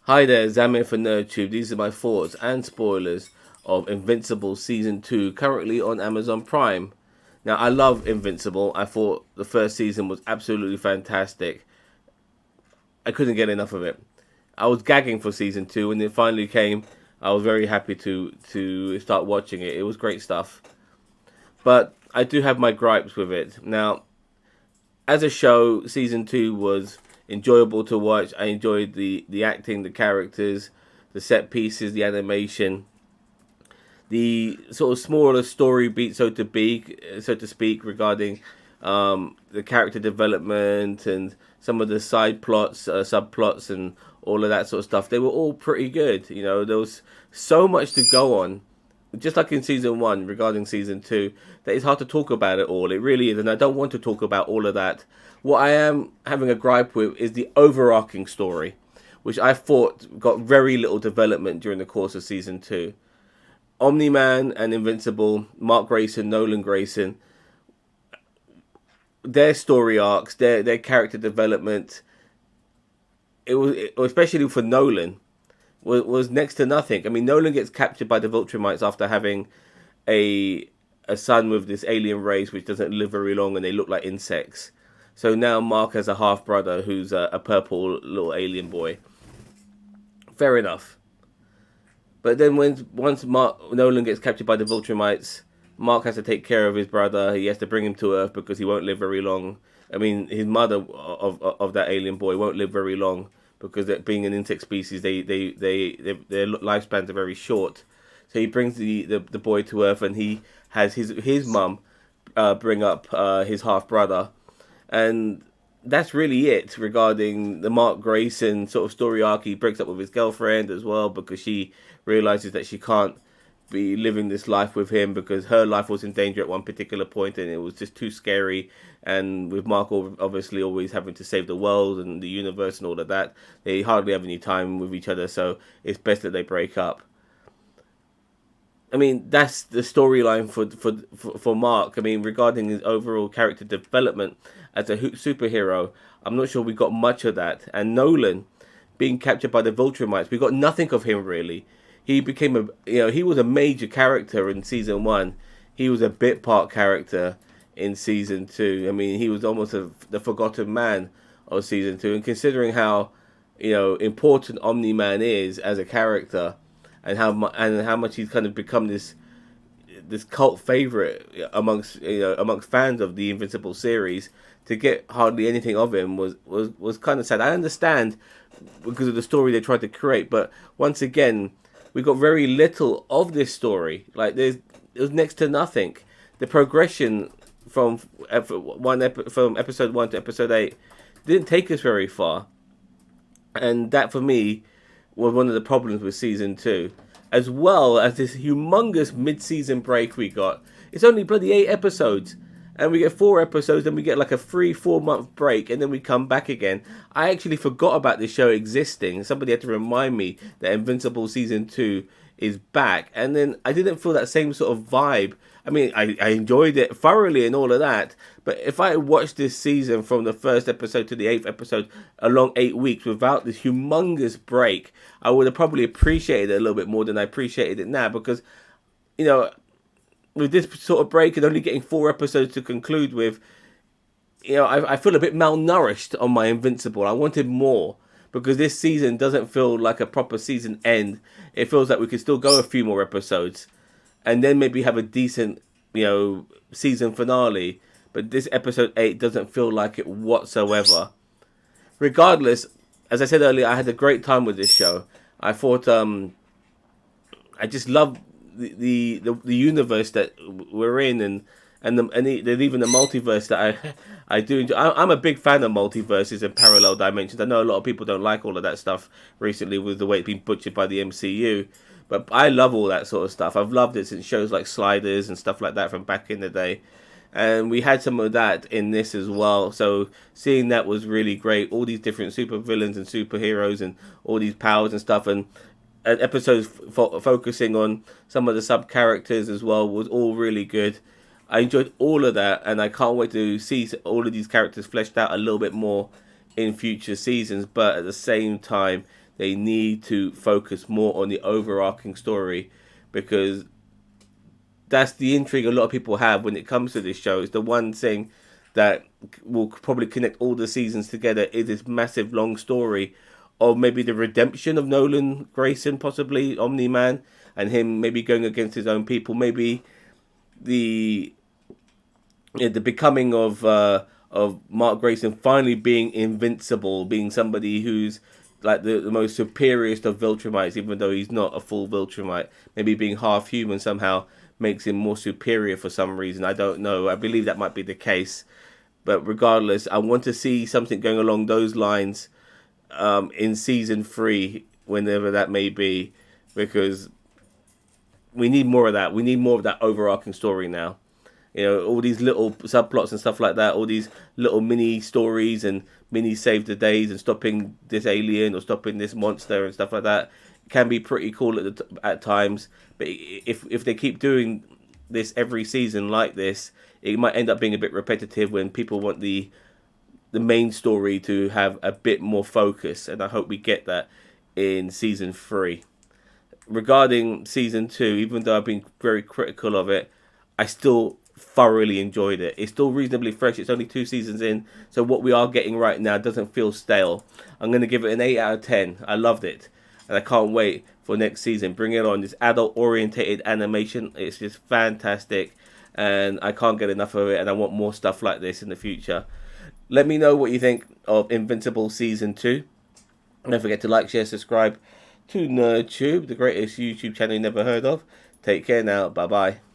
Hi there, Zamir for NerdTube. These are my thoughts and spoilers of Invincible Season 2, currently on Amazon Prime. Now, I love Invincible. I thought the first season was absolutely fantastic. I couldn't get enough of it. I was gagging for Season 2. When it finally came, I was very happy to start watching it. It was great stuff. But I do have my gripes with it. Now, as a show, Season 2 was enjoyable to watch. I enjoyed the acting, the characters, the set pieces, the animation, the sort of smaller story beat, so to speak, regarding the character development and some of the side plots, subplots, and all of that sort of stuff. They were all pretty good. You know, there was so much to go on, just like in season one, regarding season two, that it's hard to talk about it all. It really is, and I don't want to talk about all of that. What I am having a gripe with is the overarching story, which I thought got very little development during the course of season two. Omni-Man and Invincible, Mark Grayson, Nolan Grayson, their story arcs, their character development, especially for Nolan, was next to nothing. I mean, Nolan gets captured by the Viltrumites after having a son with this alien race which doesn't live very long and they look like insects. So now Mark has a half brother who's a purple little alien boy. Fair enough. But then once Nolan gets captured by the Viltrumites, Mark has to take care of his brother. He has to bring him to Earth because he won't live very long. I mean, his mother of that alien boy won't live very long because being an insect species, their lifespans are very short. So he brings the boy to Earth, and he has his mum bring up his half brother, and that's really it regarding the Mark Grayson sort of story arc. He breaks up with his girlfriend as well because she realizes that she can't be living this life with him because her life was in danger at one particular point and it was just too scary. And with Mark obviously always having to save the world and the universe and all of that, they hardly have any time with each other, so it's best that they break up. I mean, that's the storyline for Mark. I mean, regarding his overall character development as a superhero, I'm not sure we got much of that. And Nolan being captured by the Viltrumites, we got nothing of him really. He became he was a major character in season one. He was a bit part character in season two. I mean, he was almost the forgotten man of season two. And considering how, important Omni-Man is as a character, and how much he's kind of become this cult favorite amongst fans of the Invincible series, to get hardly anything of him was kind of sad. I understand because of the story they tried to create, but once again, we got very little of this story. Like it was next to nothing. The progression from episode 1 to episode 8 didn't take us very far, and that for me was one of the problems with season 2, as well as this humongous mid-season break we got. It's only bloody 8 episodes, and we get 4 episodes, then we get like a 3-4 month break, and then we come back again. I actually forgot about this show existing. Somebody had to remind me that Invincible season 2 is back, and then I didn't feel that same sort of vibe. I mean, I enjoyed it thoroughly and all of that, but if I watched this season from the first episode to the 8th episode along 8 weeks without this humongous break, I would have probably appreciated it a little bit more than I appreciated it now, because, with this sort of break and only getting 4 episodes to conclude with, I feel a bit malnourished on my Invincible. I wanted more, because this season doesn't feel like a proper season end. It feels like we could still go a few more episodes and then maybe have a decent, season finale. But this episode 8 doesn't feel like it whatsoever. Regardless, as I said earlier, I had a great time with this show. I thought, I just love the universe that we're in, and even the multiverse that I do enjoy. I'm a big fan of multiverses and parallel dimensions. I know a lot of people don't like all of that stuff recently with the way it's been butchered by the MCU, but I love all that sort of stuff. I've loved it since shows like Sliders and stuff like that from back in the day, and we had some of that in this as well. So seeing that was really great. All these different supervillains and superheroes and all these powers and stuff, and episodes focusing on some of the sub characters as well was all really good. I enjoyed all of that, and I can't wait to see all of these characters fleshed out a little bit more in future seasons. But at the same time, they need to focus more on the overarching story, because that's the intrigue a lot of people have when it comes to this show. It's the one thing that will probably connect all the seasons together, is this massive long story of maybe the redemption of Nolan Grayson, possibly Omni-Man, and him maybe going against his own people, maybe the the becoming of Mark Grayson finally being invincible, being somebody who's like the most superiorest of Viltrumites, even though he's not a full Viltrumite. Maybe being half human somehow makes him more superior for some reason. I don't know. I believe that might be the case. But regardless, I want to see something going along those lines in season 3, whenever that may be, because we need more of that. We need more of that overarching story now. You know, all these little subplots and stuff like that, all these little mini stories and mini save the days and stopping this alien or stopping this monster and stuff like that can be pretty cool at times. But if they keep doing this every season like this, it might end up being a bit repetitive when people want the main story to have a bit more focus. And I hope we get that in season 3. Regarding season 2, even though I've been very critical of it, I still thoroughly enjoyed it. It's still reasonably fresh. It's only 2 seasons in, so what we are getting right now doesn't feel stale. I'm going to give it an 8 out of 10. I loved it, and I can't wait for next season. Bring it on. This adult orientated animation, it's just fantastic, and I can't get enough of it, and I want more stuff like this in the future. Let me know what you think of Invincible season 2. Don't forget to like, share, subscribe to NerdTube, the greatest YouTube channel you never heard of. Take care now. Bye bye.